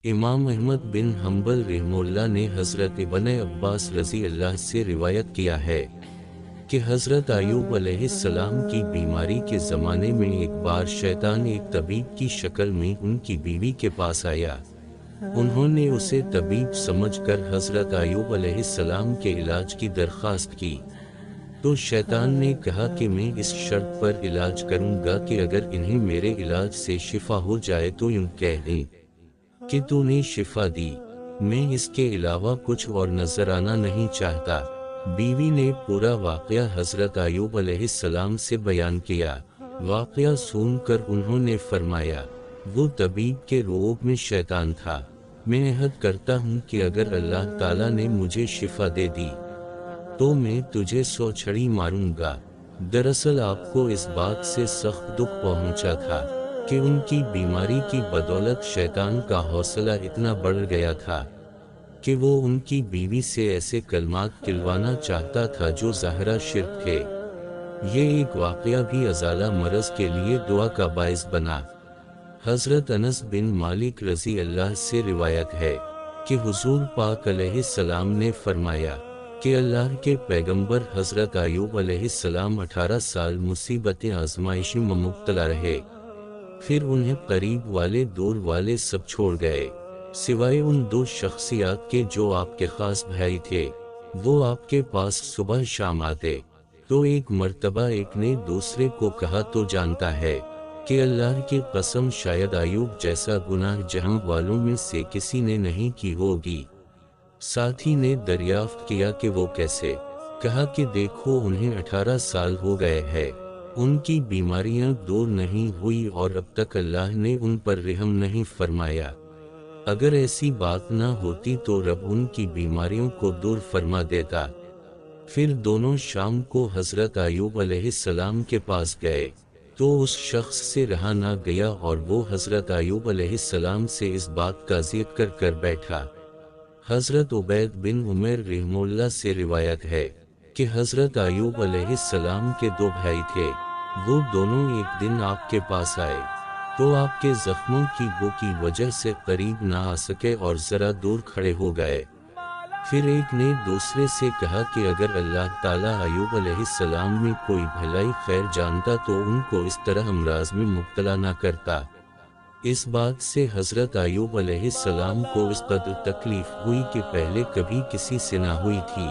امام احمد بن حنبل رحمہ اللہ نے حضرت ابن عباس رضی اللہ سے روایت کیا ہے کہ حضرت ایوب علیہ السلام کی بیماری کے زمانے میں ایک بار شیطان ایک طبیب کی شکل میں ان کی بیوی کے پاس آیا۔ انہوں نے اسے طبیب سمجھ کر حضرت ایوب علیہ السلام کے علاج کی درخواست کی، تو شیطان نے کہا کہ میں اس شرط پر علاج کروں گا کہ اگر انہیں میرے علاج سے شفا ہو جائے تو یوں کہہ دیں کہ تو نے شفا دی، میں اس کے علاوہ کچھ اور نذرانہ نہیں چاہتا۔ بیوی نے پورا واقعہ حضرت ایوب علیہ السلام سے بیان کیا۔ واقعہ سن کر انہوں نے فرمایا، وہ طبیب کے روگ میں شیطان تھا، میں عہد کرتا ہوں کہ اگر اللہ تعالیٰ نے مجھے شفا دے دی تو میں تجھے 100 چھڑی ماروں گا۔ دراصل آپ کو اس بات سے سخت دکھ پہنچا تھا کہ ان کی بیماری کی بدولت شیطان کا حوصلہ اتنا بڑھ گیا تھا کہ وہ ان کی بیوی سے ایسے کلمات کہلوانا چاہتا تھا جو ظاہرہ شرک تھے۔ یہ ایک واقعہ بھی ازالہ مرض کے لیے دعا کا باعث بنا۔ حضرت انس بن مالک رضی اللہ سے روایت ہے کہ حضور پاک علیہ السلام نے فرمایا کہ اللہ کے پیغمبر حضرت ایوب علیہ السلام 18 سال مصیبت آزمائش میں مبتلا رہے، پھر انہیں قریب والے دور والے سب چھوڑ گئے سوائے ان 2 شخصیات کے جو آپ کے خاص بھائی تھے۔ وہ آپ کے پاس صبح شام آتے، تو ایک مرتبہ ایک نے دوسرے کو کہا تو جانتا ہے کہ اللہ کی قسم شاید ایوب جیسا گناہ جہاں والوں میں سے کسی نے نہیں کی ہوگی۔ ساتھی نے دریافت کیا کہ وہ کیسے؟ کہا کہ دیکھو انہیں 18 سال ہو گئے ہیں، ان کی بیماریاں دور نہیں ہوئی اور اب تک اللہ نے ان پر رحم نہیں فرمایا۔ اگر ایسی بات نہ ہوتی تو رب ان کی بیماریوں کو دور فرما دیتا۔ پھر دونوں شام کو حضرت ایوب علیہ السلام کے پاس گئے تو اس شخص سے رہا نہ گیا اور وہ حضرت ایوب علیہ السلام سے اس بات کا ذکر کر بیٹھا۔ حضرت عبید بن عمیر رحمہ اللہ سے روایت ہے کہ حضرت ایوب علیہ السلام کے 2 بھائی تھے، وہ دونوں ایک دن آپ کے پاس آئے تو آپ کے زخموں کی بو کی وجہ سے قریب نہ آ سکے اور ذرا دور کھڑے ہو گئے۔ پھر ایک نے دوسرے سے کہا کہ اگر اللہ تعالیٰ ایوب علیہ السلام میں کوئی بھلائی خیر جانتا تو ان کو اس طرح امراض میں مبتلا نہ کرتا۔ اس بات سے حضرت ایوب علیہ السلام کو اس قدر تکلیف ہوئی کہ پہلے کبھی کسی سے نہ ہوئی تھی۔